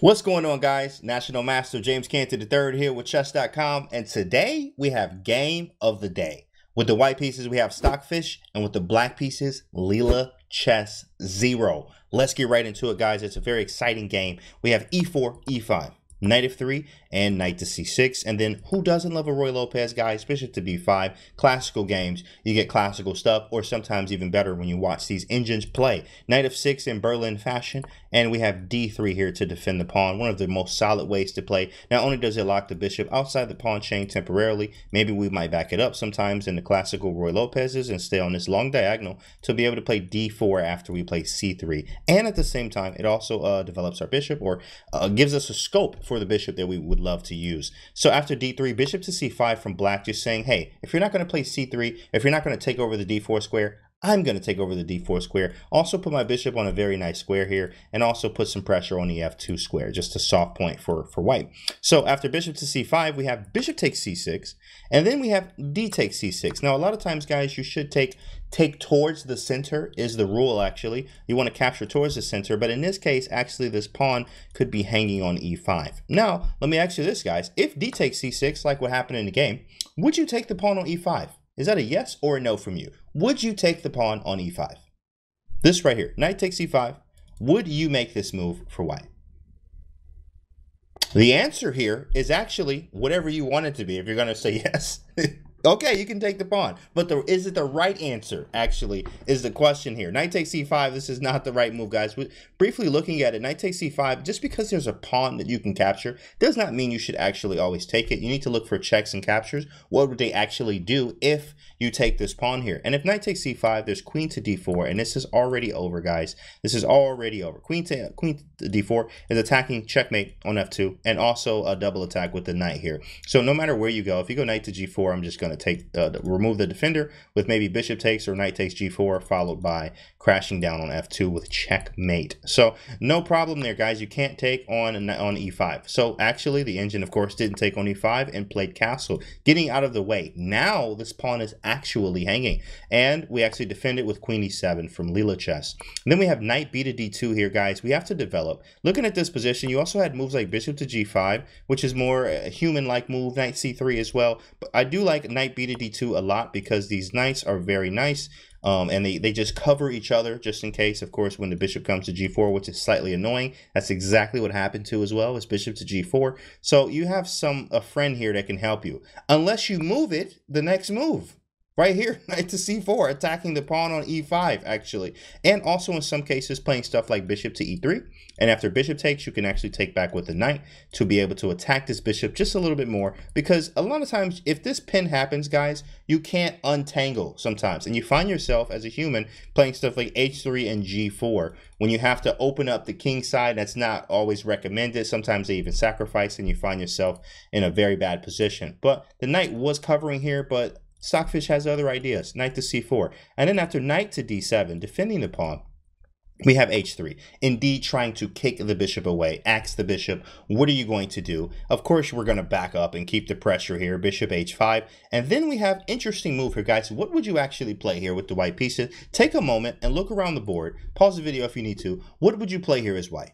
What's going on, guys? National Master James Cantor III here with Chess.com, and today we have game of the day. With the white pieces, we have Stockfish, and with the black pieces, Leela Chess Zero. Let's get right into it, guys. It's a very exciting game. We have e4, e5, knight f3, and knight to c6. And then who doesn't love a Ruy Lopez, guys? Bishop to b5. Classical games, you get classical stuff, or sometimes even better when you watch these engines play. Knight f6 in Berlin fashion, and we have d3 here to defend the pawn. One of the most solid ways to play. Not only does it lock the bishop outside the pawn chain temporarily, maybe we might back it up sometimes in the classical Ruy Lopez's and stay on this long diagonal to be able to play d4 after we play c3. And at the same time, it also develops our bishop, or gives us a scope for the bishop that we would love to use. So after d3, bishop to c5 from black, just saying, hey, if you're not going to play c3, if you're not going to take over the d4 square, I'm going to take over the d4 square. Also put my bishop on a very nice square here, and also put some pressure on the f2 square, just a soft point for white. So after bishop to c5, we have bishop takes c6, and then we have d takes c6. Now, a lot of times, guys, you should take towards the center is the rule, actually. You want to capture towards the center, but in this case, actually, this pawn could be hanging on e5. Now, let me ask you this, guys. If d takes c6, like what happened in the game, would you take the pawn on e5? Is that a yes or a no from you? Would you take the pawn on e5? This right here, knight takes e5. Would you make this move for white? The answer here is actually whatever you want it to be. If you're going to say yes, okay, you can take the pawn. But is it the right answer, actually, is the question here. Knight takes c5, this is not the right move, guys. Briefly looking at it, knight takes c5, just because there's a pawn that you can capture, does not mean you should actually always take it. You need to look for checks and captures. What would they actually do if you take this pawn here? And if knight takes c5, there's queen to d4, and this is already over, guys. This is already over. Queen to d4 is attacking checkmate on f2, and also a double attack with the knight here. So no matter where you go, if you go knight to g4, I'm just going to take remove the defender with maybe bishop takes or knight takes g4, followed by crashing down on f2 with checkmate. So no problem there, guys. You can't take on e5. So actually, the engine, of course, didn't take on e5 and played castle, getting out of the way. Now this pawn is actually hanging, and we actually defend it with queen e7 from Leela Chess. And then we have knight b to d2 here, guys. We have to develop. Looking at this position, you also had moves like bishop to g5, which is more a human-like move, knight c3 as well. But I do like knight b to d2 a lot because these knights are very nice. And they just cover each other just in case, of course, when the bishop comes to g4, which is slightly annoying. That's exactly what happened to as well, is bishop to g4. So you have a friend here that can help you, unless you move it the next move. Right here, knight to c4, attacking the pawn on e5, actually. And also in some cases, playing stuff like bishop to e3. And after bishop takes, you can actually take back with the knight to be able to attack this bishop just a little bit more. Because a lot of times, if this pin happens, guys, you can't untangle sometimes. And you find yourself, as a human, playing stuff like h3 and g4. When you have to open up the king side, that's not always recommended. Sometimes they even sacrifice, and you find yourself in a very bad position. But the knight was covering here, but Stockfish has other ideas. Knight to c4. And then after knight to d7, defending the pawn, we have h3. Indeed, trying to kick the bishop away. Ask the bishop, what are you going to do? Of course, we're going to back up and keep the pressure here. Bishop h5. And then we have interesting move here, guys. What would you actually play here with the white pieces? Take a moment and look around the board. Pause the video if you need to. What would you play here as white?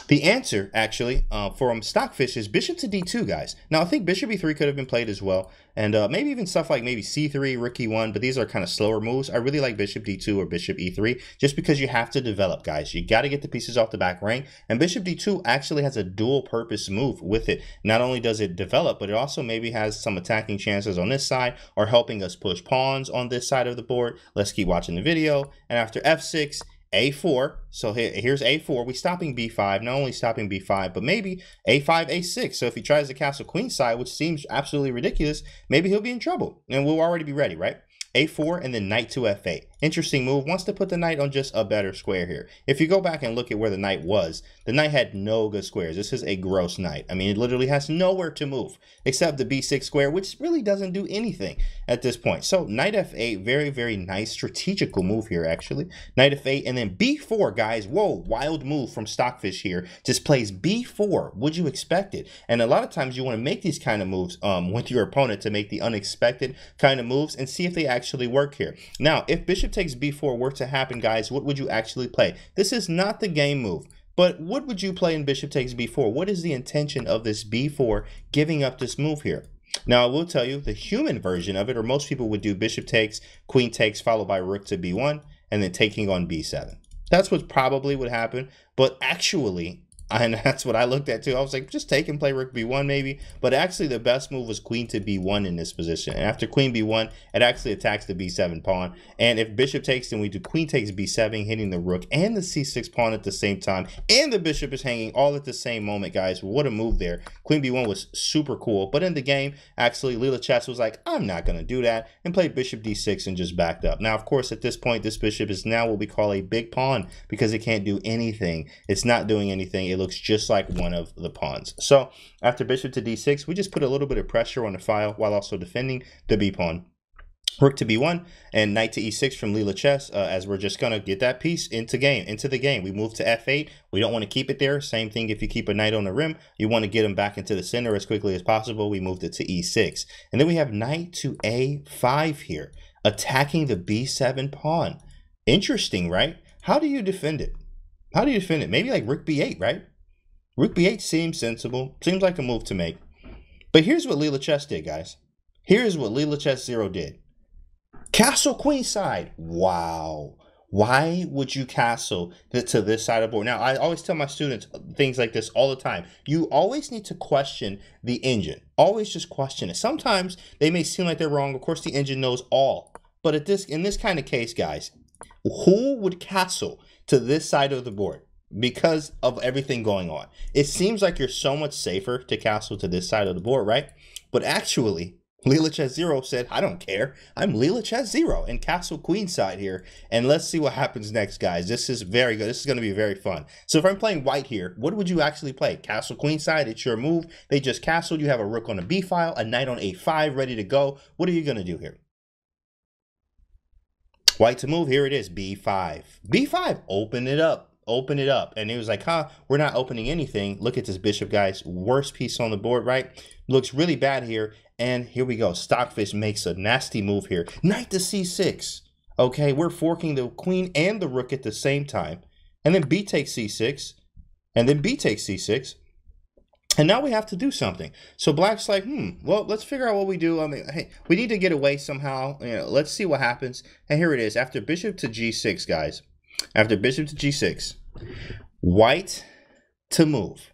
The answer, actually, from Stockfish is bishop to d2, guys. Now, I think bishop e3 could have been played as well. And maybe even stuff like maybe c3, rook e1, but these are kind of slower moves. I really like bishop d2 or bishop e3, just because you have to develop, guys. You got to get the pieces off the back rank. And bishop d2 actually has a dual purpose move with it. Not only does it develop, but it also maybe has some attacking chances on this side, or helping us push pawns on this side of the board. Let's keep watching the video. And after f6, a4, so here's a4. We're stopping b5, not only stopping b5, but maybe a5, a6. So if he tries the castle queen side, which seems absolutely ridiculous, maybe he'll be in trouble, and we'll already be ready, right? a4 and then knight to f8. Interesting move. Wants to put the knight on just a better square here. If you go back and look at where the knight was, the knight had no good squares. This is a gross knight. I mean, it literally has nowhere to move except the b6 square, which really doesn't do anything at this point. So knight f8, very, very nice strategical move here, actually. Knight f8 and then b4, guys. Whoa, wild move from Stockfish here. Just plays b4. Would you expect it? And a lot of times you want to make these kind of moves with your opponent to make the unexpected kind of moves and see if they actually work here. Now, if bishop takes b4 were to happen, guys, what would you actually play? This is not the game move. But what would you play in bishop takes b4? What is the intention of this b4 giving up this move here? Now, I will tell you the human version of it, or most people would do bishop takes, queen takes, followed by rook to b1, and then taking on b7. That's what probably would happen. But actually, and that's what I looked at too. I was like, just take and play rook b1 maybe. But actually, the best move was queen to b1 in this position. And after queen b1, it actually attacks the b7 pawn. And if bishop takes, then we do queen takes b7, hitting the rook and the c6 pawn at the same time. And the bishop is hanging all at the same moment, guys. What a move there. Queen b1 was super cool. But in the game, actually, Leela Chess was like, I'm not going to do that, and played bishop d6 and just backed up. Now, of course, at this point, this bishop is now what we call a big pawn because it can't do anything. It's not doing anything. It looks just like one of the pawns. So after bishop to d6, we just put a little bit of pressure on the file while also defending the b pawn. Rook to b1 and knight to e6 from Leela Chess, as we're just going to get that piece into the game. We move to f8. We don't want to keep it there. Same thing if you keep a knight on the rim. You want to get him back into the center as quickly as possible. We moved it to e6. And then we have knight to a5 here, attacking the b7 pawn. Interesting, right? How do you defend it? How do you defend it? Maybe like rook b8, right? Rook b8 seems sensible. Seems like a move to make. But here's what Leela Chess did, guys. Here's what Leela Chess 0 did. Castle queenside. Wow. Why would you castle to this side of the board? Now, I always tell my students things like this all the time. You always need to question the engine. Always just question it. Sometimes they may seem like they're wrong. Of course, the engine knows all. But in this kind of case, guys, who would castle to this side of the board? Because of everything going on. It seems like you're so much safer to castle to this side of the board, right? But actually, Leela Chess 0 said, I don't care. I'm Leela Chess 0 and castle queenside here. And let's see what happens next, guys. This is very good. This is going to be very fun. So if I'm playing white here, what would you actually play? Castle queenside, it's your move. They just castled. You have a rook on a b file, a knight on a5 ready to go. What are you going to do here? White to move. Here it is, b5. b5, open it up. Open it up. And he was like, we're not opening anything. Look at this bishop, guys. Worst piece on the board, right? Looks really bad here. And here we go. Stockfish makes a nasty move here. Knight to c6. Okay, we're forking the queen and the rook at the same time. And then b takes c6. And then b takes c6. And now we have to do something. So black's like, well, let's figure out what we do. I mean, hey, we need to get away somehow. You know, let's see what happens. And here it is. After bishop to g6, guys. After bishop to g6, white to move.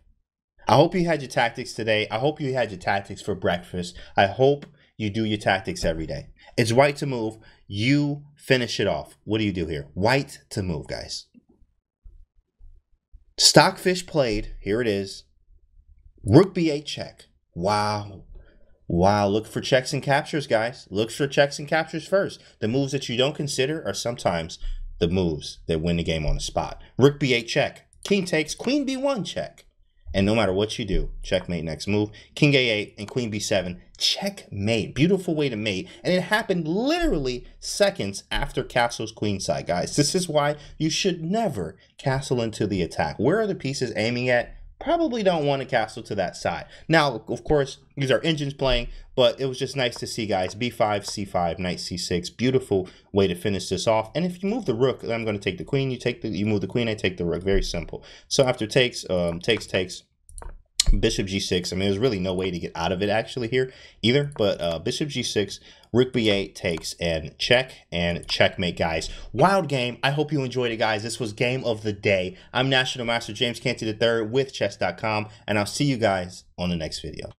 I hope you had your tactics today. I hope you had your tactics for breakfast. I hope you do your tactics every day. It's white to move. You finish it off. What do you do here? White to move, guys. Stockfish played. Here it is. Rook b8 check. Wow. Wow, look for checks and captures, guys. Look for checks and captures first. The moves that you don't consider are sometimes the moves that win the game on the spot. Rook b8 check. King takes, queen b1 check. And no matter what you do, checkmate next move. King a8 and queen b7, checkmate. Beautiful way to mate. And it happened literally seconds after castle's queenside, guys. This is why you should never castle into the attack. Where are the pieces aiming at? Probably don't want to castle to that side. Now, of course, these are engines playing, but it was just nice to see, guys. b5, c5, knight c6. Beautiful way to finish this off. And if you move the rook, I'm going to take the queen. You move the queen, I take the rook. Very simple. So after takes, bishop g6. I mean, there's really no way to get out of it actually here either. But bishop g6, rook b8 takes, and checkmate, guys. Wild game. I hope you enjoyed it, guys. This was game of the day. I'm National Master James Canty III with Chess.com, and I'll see you guys on the next video.